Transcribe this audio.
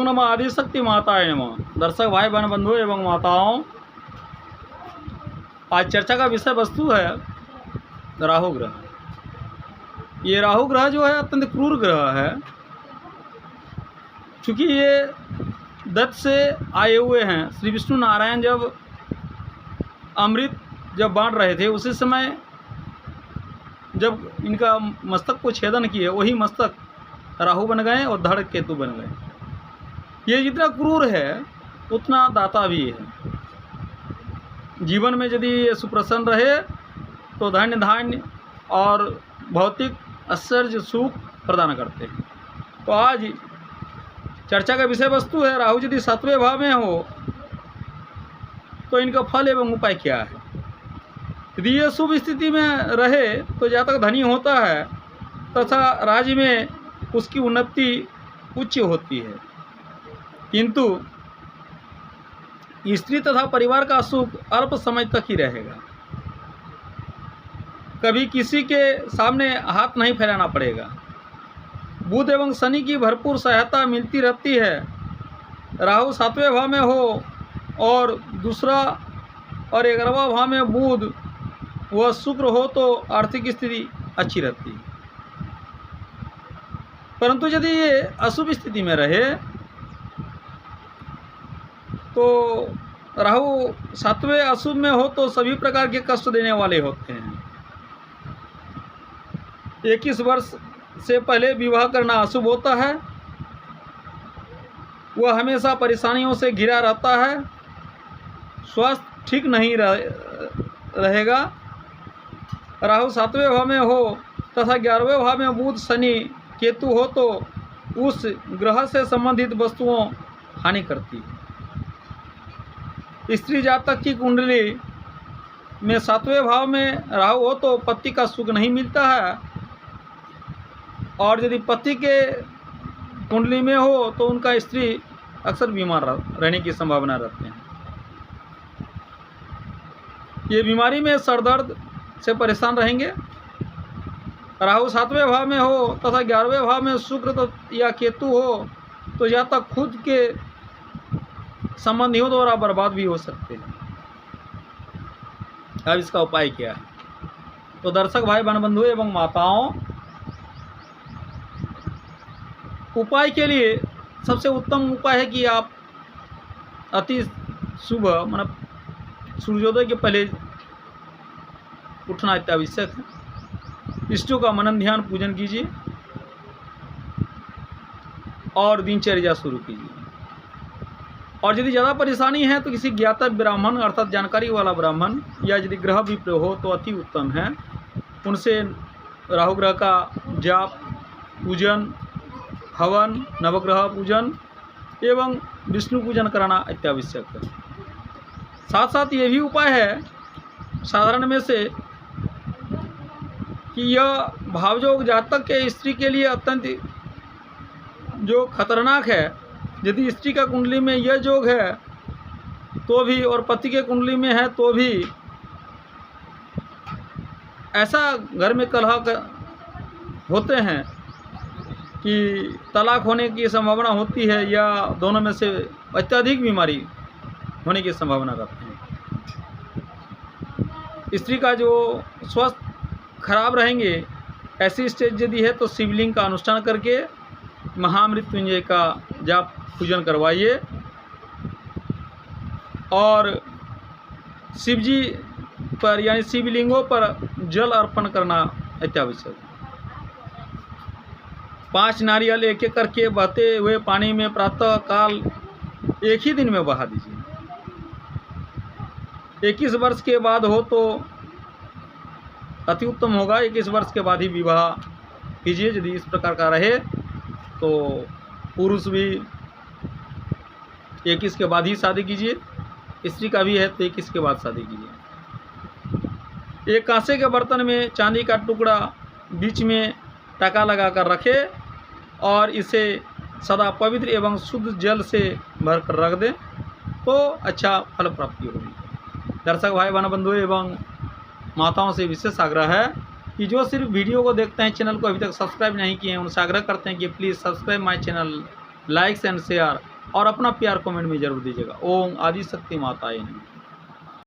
नमः आदिशक्ति माताए नमः। दर्शक भाई बहन बंधुओं एवं माताओं, आज चर्चा का विषय वस्तु है राहु ग्रह। ये राहु ग्रह जो है अत्यंत क्रूर ग्रह है, क्योंकि ये दत्त से आए हुए हैं। श्री विष्णु नारायण जब अमृत बांट रहे थे, उसी समय जब इनका मस्तक को छेदन किए, वही मस्तक राहु बन गए और धड़ केतु बन गए। ये जितना क्रूर है उतना दाता भी है। जीवन में यदि ये सुप्रसन्न रहे तो धन्य धान्य और भौतिक ऐश्वर्य सुख प्रदान करते हैं। तो आज चर्चा का विषय वस्तु है, राहु यदि 7वें भाव में हो तो इनका फल एवं उपाय क्या है। यदि ये शुभ स्थिति में रहे तो जातक धनी होता है तथा राज्य में उसकी उन्नति उच्च होती है, किंतु स्त्री तथा परिवार का सुख अल्प समय तक ही रहेगा। कभी किसी के सामने हाथ नहीं फैलाना पड़ेगा। बुध एवं शनि की भरपूर सहायता मिलती रहती है। राहु 7वें भाव में हो और दूसरा और 11वां भाव में बुध व शुक्र हो तो आर्थिक स्थिति अच्छी रहती है। परंतु यदि ये अशुभ स्थिति में रहे तो राहु 7वें अशुभ में हो तो सभी प्रकार के कष्ट देने वाले होते हैं। 21 वर्ष से पहले विवाह करना अशुभ होता है। वह हमेशा परेशानियों से घिरा रहता है। स्वास्थ्य ठीक नहीं रहेगा। राहु 7वें भाव में हो तथा 11वें भाव में बुध शनि केतु हो तो उस ग्रह से संबंधित वस्तुओं हानि करती है। स्त्री जातक की कुंडली में 7वें भाव में राहु हो तो पति का सुख नहीं मिलता है, और यदि पति के कुंडली में हो तो उनका स्त्री अक्सर बीमार रहने की संभावना रहती है। ये बीमारी में सर दर्द से परेशान रहेंगे। राहु 7वें भाव में हो तथा 11वें भाव में शुक्र या केतु हो तो या तक खुद के संबंधियों द्वारा बर्बाद भी हो सकते हैं। अब इसका उपाय क्या है? तो दर्शक भाई बहन बंधुओं एवं माताओं, उपाय के लिए सबसे उत्तम उपाय है कि आप अति सुबह मतलब सूर्योदय के पहले उठना अत्यावश्यक है। इष्टों का मनन ध्यान पूजन कीजिए और दिनचर्या शुरू कीजिए। और यदि ज़्यादा परेशानी है तो किसी ज्ञाता ब्राह्मण अर्थात जानकारी वाला ब्राह्मण या यदि ग्रह विप्र हो तो अति उत्तम है, उनसे राहु ग्रह का जाप पूजन, हवन, नवग्रह पूजन एवं विष्णु पूजन कराना अत्यावश्यक है। साथ साथ ये भी उपाय है साधारण में से कि यह भावयोग जातक के स्त्री के लिए अत्यंत जो खतरनाक है। यदि स्त्री का कुंडली में यह योग है तो भी और पति के कुंडली में है तो भी ऐसा घर में कलह होते हैं कि तलाक होने की संभावना होती है या दोनों में से अत्यधिक बीमारी होने की संभावना रहती है। स्त्री का जो स्वास्थ्य खराब रहेंगे, ऐसी स्टेज यदि है तो शिवलिंग का अनुष्ठान करके महामृत्युंजय का जाप पूजन करवाइए और शिव जी पर यानी शिवलिंगों पर जल अर्पण करना अत्यावश्यक है। 5 नारियल एक एक करके बहते हुए पानी में प्रातः काल एक ही दिन में बहा दीजिए। 21 वर्ष के बाद हो तो अति उत्तम होगा। 21 वर्ष के बाद ही विवाह कीजिए। यदि इस प्रकार का रहे तो पुरुष भी 21 के बाद ही शादी कीजिए, स्त्री का भी है तो 21 के बाद शादी कीजिए। एक कांसे के बर्तन में चांदी का टुकड़ा बीच में टका लगा कर रखे और इसे सदा पवित्र एवं शुद्ध जल से भर कर रख दें तो अच्छा फल प्राप्ति होगी। दर्शक भाई बहन बंधुओं एवं माताओं से विशेष आग्रह है कि जो सिर्फ वीडियो को देखते हैं, चैनल को अभी तक सब्सक्राइब नहीं किए हैं, उनसे आग्रह करते हैं कि please subscribe my channel, likes and share और अपना प्यार कमेंट में जरूर दीजिएगा। ओम आदि शक्ति माताए नमः।